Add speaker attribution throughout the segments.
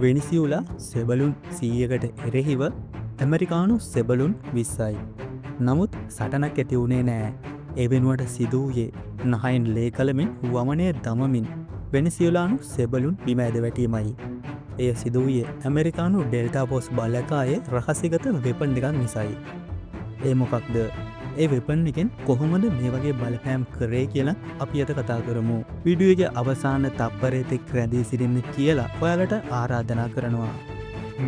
Speaker 1: වෙනිසියුලා සෙබළුන් 100කට එරෙහිව ඇමරිකානු සෙබළුන් 20යි. නමුත් සටනක් ඇති වුණේ නෑ. ඒ වෙනුවට සිදුවූයේ නහයෙන් ලේ කලමින් වමනය දමමින් වෙනිසියුලානු සෙබළුන් බිම ඇද වැටීමයි. එය සිදුවයේ ඇමරිකානු ඩෙල්ටා පෝස් බලකායේ රහසිගත වෙපන් දෙකක් නිසයි. ඒ මොකක්ද? ඒ වෙපන් එකෙන් කොහොමද මේ වගේ බලපෑම් කරේ කියලා අපි අද කතා කරමු. වීඩියෝගේ අවසාන තප්පරේ තෙක් රැඳී සිටින්න කියලා ඔයාලට ආරාධනා කරනවා.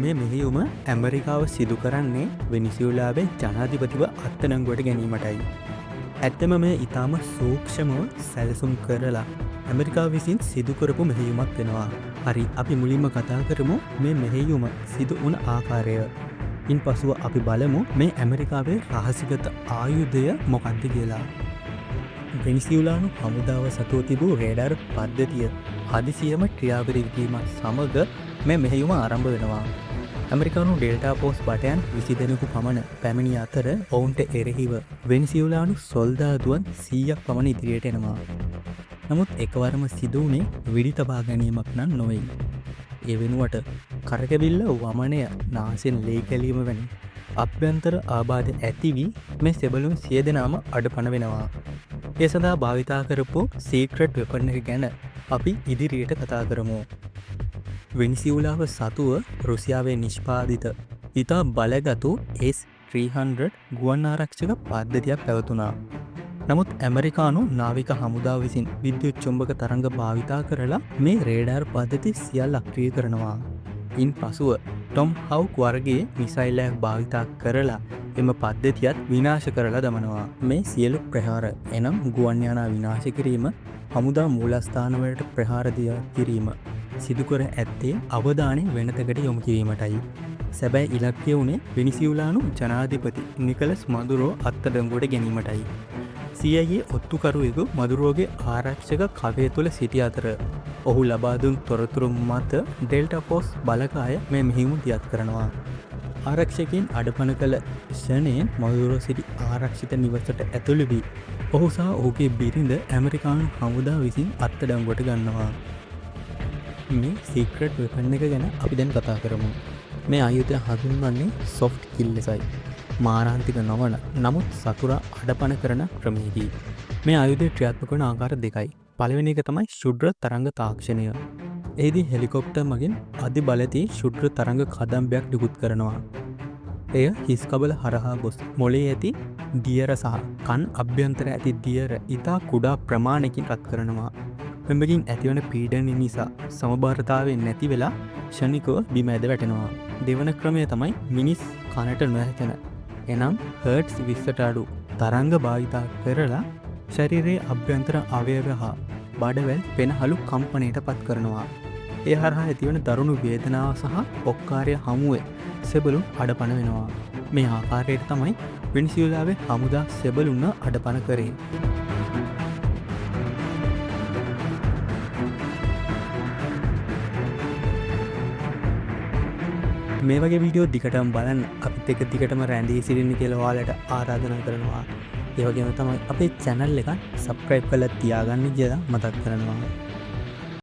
Speaker 1: මේ මෙහෙයුම ඇමරිකාව සිදු කරන්නේ වෙනිසියුලාවේ ජනාධිපතිව අත්අඩංගුවට ගැනීමටයි. ඇත්තම මේ ඊටාම සූක්ෂමව සැලසුම් කරලා ඇමරිකාව විසින් සිදු කරපු මෙහෙයුමක් වෙනවා. හරි, අපි මුලින්ම කතා කරමු මේ මෙහෙයුම සිදු වුණ ආකාරය. ඉන් පසුව අපි බලමු මේ ඇමරිකාවේ රහසිගත ආයුධය මොකක්ද කියලා. වෙනිසියුලානු හමුදාව සතුව තිබූ රේඩාර් පද්ධතිය හදිසියම ක්‍රියාවරීමත් සමග මේ මෙහෙයුම ආරම්භ වෙනවා. ඇමරිකානු ඩෙල්ටා පෝස් බටයන් 20 දෙනෙකු පමණ පැමිණි අතර ඔවුන්ට එරෙහිව වෙනිසියුලානු සොල්දාදුවන් 100ක් පමණ ඉදිරියට එනවා. නමුත් එකවරම සිදුවුණේ විඩි තබා ගැනීමක් නම් නොවේ. ඒ වෙනුවට කරකැවිල්ල වමනය නාසෙන් ලේ කැලීම වැනි අභ්‍යන්තර ආබාධ ඇතිවී මේ සෙබළුන් 100 දෙනාම අඩපණ වෙනවා. ඒ සඳහා භාවිතා කරපු සීක්‍රට් වෙපන් එක ගැන අපි ඉදිරියට කතා කරමු. වෙනිසියුලාව සතුව රුසියාවේ නිෂ්පාදිත ඉතා බලගතු S-300 ගුවන් ආරක්ෂක පද්ධතියක් පැවතුනා. නමුත් ඇමරිකානු නාවික හමුදාව විසින් විද්‍යුත් චුම්බක තරංග භාවිතා කරලා මේ රේඩාර් පද්ධති සියල්ල අක්‍රිය කරනවා. ඉන් පසුව ටොම් හවුක් වර්ගයේ මිසයිලයක් භාවිතා කරලා එම පද්ධතියත් විනාශ කරලා දමනවා. මේ සියලු ප්‍රහාර එනම් ගුවන් යානා විනාශ කිරීම, හමුදා මූලස්ථානවලට ප්‍රහාර කිරීම සිදුකර ඇත්තේ අවධානය වෙනතකට යොමු කිරීමටයි. සැබෑ ඉලක්කය වුණේ වෙනිසියුලානු ජනාධිපති නිකලස් මදුරෝ අත්අඩංගුවට ගැනීමටයි. CIA ඔත්තුකරුවෙකු මදුරුවෝගේ ආරක්ෂක කවය තුළ සිටි අතර ඔහු ලබා දුන් තොරතුරු මත ඩෙල්ටා පෝස් බලකාය මේ මෙහෙයුම දියත් කරනවා. ආරක්ෂකයන් අඩපණ කළ ක්ෂණයෙන් මදුරුවෝ සිටි ආරක්ෂිත නිවසට ඇතුළු වී ඔහු සහ ඔහුගේ බිරිඳ ඇමරිකානු හමුදා විසින් අත්අඩංගුවට ගන්නවා. මේ සීක්‍රට් වෙපන් එක ගැන අපි දැන් කතා කරමු. මේ ආයුධය හඳුන්වන්නේ සොෆ්ට් කිල් ලෙසයි. මාරාන්තික නොවන නමුත් සතුරා අඩපණ කරන ක්‍රමයේදී මේ ආයුධය ක්‍රියාත්මක වන ආකාර දෙකයි. පළවෙනි එක තමයි ශුද්‍ර තරංග තාක්ෂණය. එහිදී හෙලිකොප්ටර් මගින් අධි බලදී ශුද්‍ර තරංග කදම්බයක් නිකුත් කරනවා. එය හිස් කබල හරහා ගොස් මොළයේ ඇති දියර සහ කන් අභ්‍යන්තර ඇති දියර ඉතා කුඩා ප්‍රමාණයකින් රත් කරනවා. මෙමගින් ඇතිවන පීඩනය නිසා සමබරතාවය නැති වෙලා ක්ෂණිකව බිම ඇද වැටෙනවා. දෙවන ක්‍රමය තමයි මිනිස් කනට නොහැකෙන එනම් හර්ට්ස් 20ට අඩු තරංග භාවිතා කරලා ශරීරයේ අභ්‍යන්තර අවයව හා බඩවැල් පෙනහළු කම්පනයට පත් කරනවා. ඒ හරහා ඇතිවන දරුණු වේදනාව සහ ඔක්කාරය හමුවේ සෙබළුන් අඩපණ වෙනවා. මේ ආකාරයට තමයි වෙනිසියුලාවේ හමුදා සෙබළුන්ව අඩපණ කරේ. මේ වගේ වීඩියෝ දිගටම බලන්න අපිත් එක්ක දිගටම රැඳී සිටින්න කියලා ඔයාලට ආරාධනා කරනවා. ඒ වගේම තමයි අපේ channel එක subscribe කරලා තියාගන්න කියලා මතක් කරනවා.